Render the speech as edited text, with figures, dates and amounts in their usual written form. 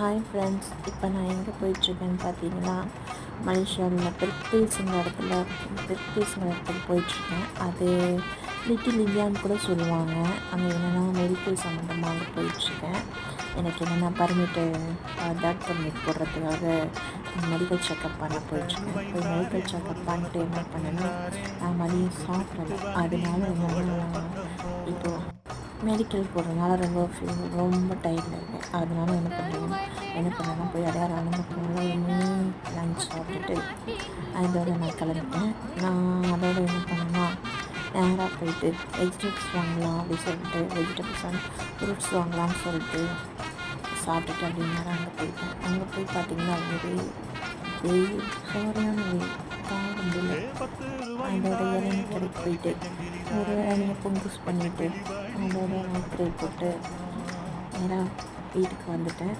Hi friends, இப்போ நான் எங்கே போயிட்டுருக்கேன்னு பார்த்தீங்கன்னா, மலேசியாவில் பிரிக்பீல்ஸுங்கிற இடத்துக்கு போயிட்டுருக்கேன். அது லிட்டில் இந்தியான்னு கூட சொல்லுவாங்க. அங்கே என்னென்னா மெடிக்கல் சம்மந்தமாக அங்கே போயிட்டுருக்கேன். எனக்கு என்னென்னா டாக்டர் பர்மிட் போடுறதுக்காக மெடிக்கல் செக்கப் பண்ண போயிட்டுருக்கேன். போய் மெடிக்கல் செக்கப் பண்ணிட்டு என்ன பண்ணேன்னா, நான் மதியம் சாப்பிடல. அதனால என்னென்னா இப்போது மெடிக்கல் போடுறதுனால ரொம்ப டயர்டில் இருக்கேன். அதனால என்ன பண்ணேன்னா போய் அடையாறு ஆனந்தபுரம்ல லஞ்ச் சாப்பிட்டுட்டு அதோட நான் கிளம்பிட்டேன். நான் அதோட என்ன பண்ணேன்னா நேராக போயிட்டு வெஜிடபிள்ஸ் வாங்கலாம் அப்படின்னு சொல்லிட்டு வெஜிடபிள்ஸ் அண்ட் ஃப்ரூட்ஸ் வாங்கலாம்னு சொல்லிட்டு சாப்பிட்டுட்டு அப்படின்னு நேரம் அங்கே போயிட்டேன். அங்கே போய் பார்த்திங்கன்னா வெயில் சோறையான வெயில் தாங்க முடியல. அதோட இளநீர் கடைக்கு போயிட்டு ஒரு இளநியை பொங்கூஸ் பண்ணிவிட்டு அதோட மாத்திரை போட்டு நேராக வீட்டுக்கு வந்துட்டேன்.